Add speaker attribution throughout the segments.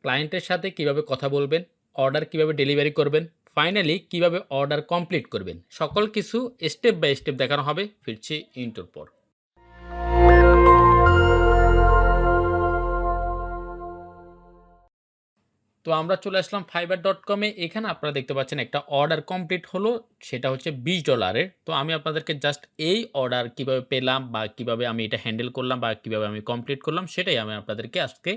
Speaker 1: ক্লায়েন্টের সাথে কিভাবে কথা বলবেন, অর্ডার কিভাবে ডেলিভারি করবেন, ফাইনালি কিভাবে অর্ডার কমপ্লিট করবেন, সকল কিছু স্টেপ বাই স্টেপ দেখানো হবে। ফিরছি ইন্টোর পর। তো আমরা চলে আসলাম fiverr.com-এ। এখানে আপনারা দেখতে পাচ্ছেন একটা অর্ডার কমপ্লিট হলো, সেটা হচ্ছে $20-এর। তো আমি আপনাদেরকে জাস্ট এই অর্ডার কিভাবে পেলাম বা কিভাবে আমি এটা হ্যান্ডেল করলাম বা কিভাবে আমি কমপ্লিট করলাম সেটাই আমি আপনাদেরকে আজকে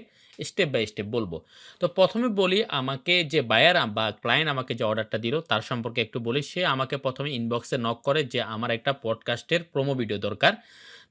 Speaker 1: স্টেপ বাই স্টেপ বলবো। তো প্রথমে বলি, আমাকে যে বায়ার বা ক্লায়েন্ট আমাকে যে অর্ডারটা দিল তার সম্পর্কে একটু বলি। সে আমাকে প্রথমে ইনবক্সে নক করে যে আমার একটা পডকাস্টের প্রোমো ভিডিও দরকার।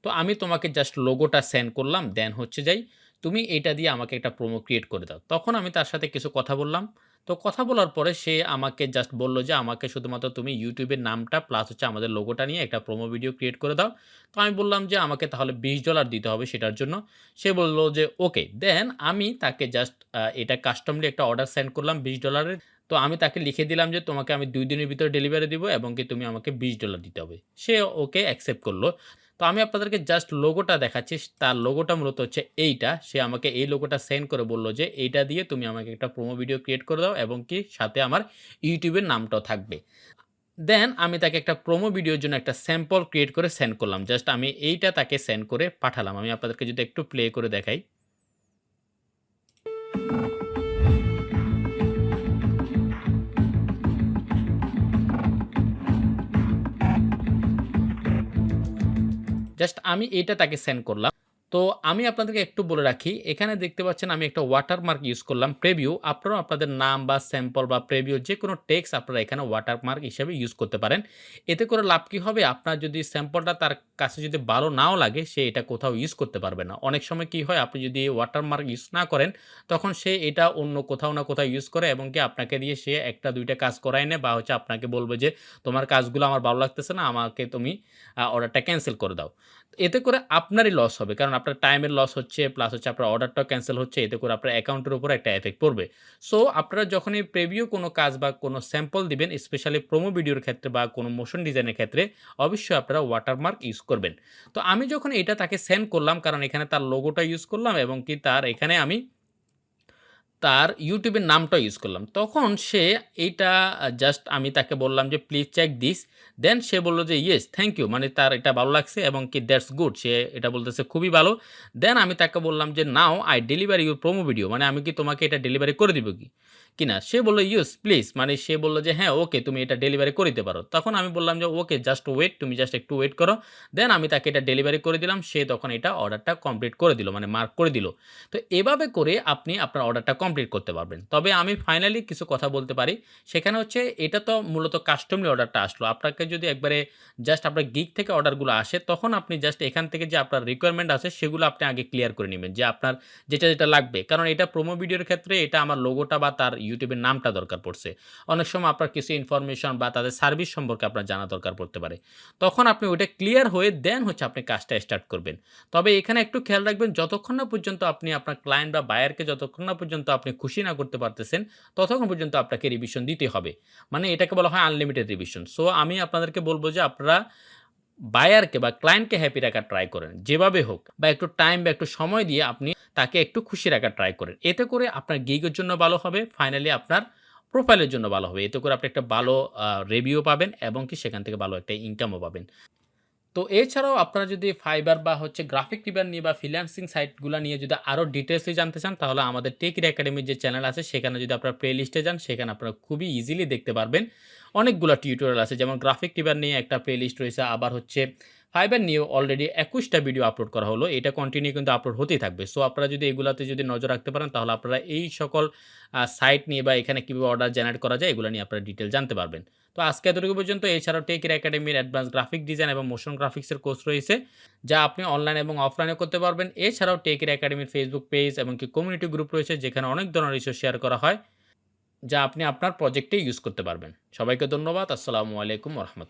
Speaker 1: তো আমি তোমাকে জাস্ট লোগোটা সেন্ড করলাম, দেন হচ্ছে যাই তুমি এটা দিয়ে আমাকে একটা প্রোমো ক্রিয়েট করে দাও। তখন আমি তার সাথে কিছু কথা বললাম। তো কথা বলার পরে সে আমাকে জাস্ট বলল যে আমাকে শুধুমাত্র তুমি YouTube এর নামটা প্লাস হচ্ছে আমাদের লোগোটা নিয়ে একটা প্রোমো ভিডিও ক্রিয়েট করে দাও। তো আমি বললাম যে আমাকে তাহলে $20 দিতে হবে সেটার জন্য। সে বলল যে ওকে। দেন আমি তাকে জাস্ট এটা কাস্টমলি একটা অর্ডার সেন্ড করলাম $20-এর। তো আমি তাকে লিখে দিলাম যে তোমাকে আমি 2 দিনের ভিতরে ডেলিভারি দিব এবং কি তুমি আমাকে $20 দিতে হবে। সে ওকে অ্যাকসেপ্ট করল। তো আমি আপনাদেরকে জাস্ট লোগোটা দেখাচ্ছি। তার লোগোটা মূলত হচ্ছে এইটা। সে আমাকে এই লোগোটা সেন্ড করে বলল যে, "এইটা দিয়ে তুমি আমাকে একটা প্রোমো ভিডিও ক্রিয়েট করে দাও এবং কি সাথে আমার YouTube এর নামটাও থাকবে।" দেন আমি তাকে একটা প্রোমো ভিডিওর জন্য একটা স্যাম্পল ক্রিয়েট করে সেন্ড করলাম। জাস্ট আমি এইটা তাকে সেন্ড করে পাঠালাম। আমি আপনাদেরকে যদি একটু প্লে করে দেখাই। জাস্ট আমি এইটা তাকে সেন্ড করলাম। তো আমি আপনাদেরকে একটু বলে রাখি, এখানে দেখতে পাচ্ছেন আমি একটা ওয়াটারমার্ক ইউজ করলাম প্রিভিউ। আপনারাও আপনাদের নাম বা স্যাম্পল বা প্রিভিউ যেকোনো টেক্সট আপনারা এখানে ওয়াটারমার্ক হিসেবে ইউজ করতে পারেন। এতে করে লাভ কি হবে? আপনার যদি স্যাম্পলটা তার কাছে যদি ভালো নাও লাগে, সে এটা কোথাও ইউজ করতে পারবে না। অনেক সময় কি হয়? আপনি যদি ওয়াটারমার্ক ইউজ না করেন, তখন সে এটা অন্য কোথাও না কোথাও ইউজ করে এবং কি আপনাকে দিয়ে সে ১ টা ২ টা কাজ করায় নেয় বা হচ্ছে আপনাকে বলবে যে, "তোমার কাজগুলো আমার ভালো লাগতেছে না, আমাকে তুমি অর্ডারটা ক্যানসেল করে দাও।" এতে করে আপনারই লস হবে। কারণ আপনার টাইমের লস হচ্ছে, প্লাস হচ্ছে আপনার অর্ডারটাও ক্যানসেল হচ্ছে। এতে করে আপনার অ্যাকাউন্টের উপর একটা ইফেক্ট পড়বে। সো আপনারা যখনই প্রিভিউ কোনো কাজ বা কোনো স্যাম্পল দিবেন, স্পেশালি প্রোমো ভিডিওর ক্ষেত্রে বা কোনো মোশন ডিজাইনের ক্ষেত্রে অবশ্যই আপনারা ওয়াটারমার্ক ইউজ করবেন। তো আমি যখন এটা তাকে সেন্ড করলাম, কারণ এখানে তার লোগোটা ইউজ করলাম এবং কি তার এখানে আমি তার YouTube এর নামটা ইউজ করলাম। তখন সে এইটা জাস্ট আমি তাকে বললাম যে, "প্লিজ চেক দিস।" দেন সে বলল যে, "ইয়েস, থ্যাংক ইউ।" মানে তার এটা ভালো লাগছে এবং কি দ্যাটস গুড। সে এটা বলতেছে খুবই ভালো। দেন আমি তাকে বললাম যে, "now I deliver your promo video." মানে আমি কি তোমাকে এটা ডেলিভারি করে দিব কিনা? সে বলল, "ইয়েস প্লিজ।" মানে সে বলল যে, "হ্যাঁ, ওকে তুমি এটা ডেলিভারি করে দিতে পারো।" তখন আমি বললাম যে, "ওকে জাস্ট ওয়েট, তুমি জাস্ট একটু ওয়েট করো।" দেন আমি তাকে এটা ডেলিভারি করে দিলাম। সে তখন এটা অর্ডারটা কমপ্লিট করে দিল। মানে মার্ক করে দিল। তো এভাবে করে আপনি আপনার অর্ডারটা কমপ্লিট করতে পারবেন। তবে আমি ফাইনালি কিছু কথা বলতে পারি। সেখানে হচ্ছে এটা তো মূলত কাস্টমলি অর্ডারটা আসলো। আপনাকে যদি একবারে জাস্ট আপনার গিগ থেকে অর্ডারগুলো আসে, তখন আপনি জাস্ট এখান থেকে যে আপনার রিকোয়ারমেন্ট আছে সেগুলো আপনি আগে ক্লিয়ার করে নিবেন। যে আপনার যেটা লাগবে। কারণ এটা প্রোমো ভিডিওর ক্ষেত্রে এটা আমার লোগোটা বা তার YouTube এর নামটা দরকার পড়ছে। অনেক সময় আপনার কিছু ইনফরমেশন বা তাদের সার্ভিস সম্পর্কে আপনার জানা দরকার পড়তে পারে। তখন আপনি ওইটা ক্লিয়ার হয়ে দেন হচ্ছে আপনি কাজটা স্টার্ট করবেন। তবে এখানে একটু খেয়াল রাখবেন, যতক্ষণ না পর্যন্ত আপনি আপনার ক্লায়েন্ট বা বায়ারকে যতক্ষণ না পর্যন্ত আপনি খুশি না করতে পারতেছেন, ততক্ষণ পর্যন্ত আপনাকে রিভিশন দিতে হবে। মানে এটাকে বলা হয় আনলিমিটেড রিভিশন। সো আমি আপনাদেরকে বলব যে আপনারা বায়ারকে বা ক্লায়েন্টকে হ্যাপি রাখার ট্রাই করেন। যেভাবে হোক বা একটু টাইম বা একটু সময় দিয়ে আপনি তাকে একটু খুশি রাখার ট্রাই করেন। এতে করে আপনার গিগের জন্য ভালো হবে, ফাইনালি আপনার প্রোফাইলের জন্য ভালো হবে। এতে করে আপনি একটা ভালো রিভিউ পাবেন এবং কি সেখান থেকে ভালো একটা ইনকামও পাবেন। তো এছাড়াও আপনারা যদি Fiverr বা হচ্ছে গ্রাফিক ডিজাইন নিয়ে বা ফ্রিল্যান্সিং সাইটগুলা নিয়ে যদি আরো ডিটেইলসে জানতে চান, তাহলে আমাদের টেক একাডেমির যে চ্যানেল আছে সেখানে যদি আপনারা প্লে লিস্টে যান, সেখানে আপনারা খুবই ইজিলি দেখতে পারবেন। অনেকগুলা টিউটোরিয়াল আছে, যেমন গ্রাফিক ডিজাইন নিয়ে একটা প্লে লিস্ট রয়েছে। আবার হচ্ছে Fiverr নিয়েও অলরেডি ২১ টা ভিডিও আপলোড করা হলো। এটা কন্টিনিউ কিন্তু আপলোড হতেই থাকবে। সো আপনারা যদি এগুলাতে যদি নজর রাখতে পারেন, তাহলে আপনারা এই সকল সাইট নিয়ে বা এখানে কিভাবে অর্ডার জেনারেট করা যায় এগুলা নিয়ে আপনারা ডিটেইল জানতে পারবেন। তো আজকে এতটুকু পর্যন্ত। এছাড়াও টেকের একাডেমির অ্যাডভান্স গ্রাফিক ডিজাইন এবং মোশন গ্রাফিক্সের কোর্স রয়েছে, যা আপনি অনলাইন এবং অফলাইনে করতে পারবেন। এছাড়াও টেকের একাডেমির ফেসবুক পেজ এবং কি কমিউনিটি গ্রুপ রয়েছে, যেখানে অনেক ধরনের রিসোর্স শেয়ার করা হয়, যা আপনি আপনার প্রজেক্টে ইউজ করতে পারবেন। সবাইকে ধন্যবাদ। আসসালামু আলাইকুম ওয়া রাহমাতুল্লাহ।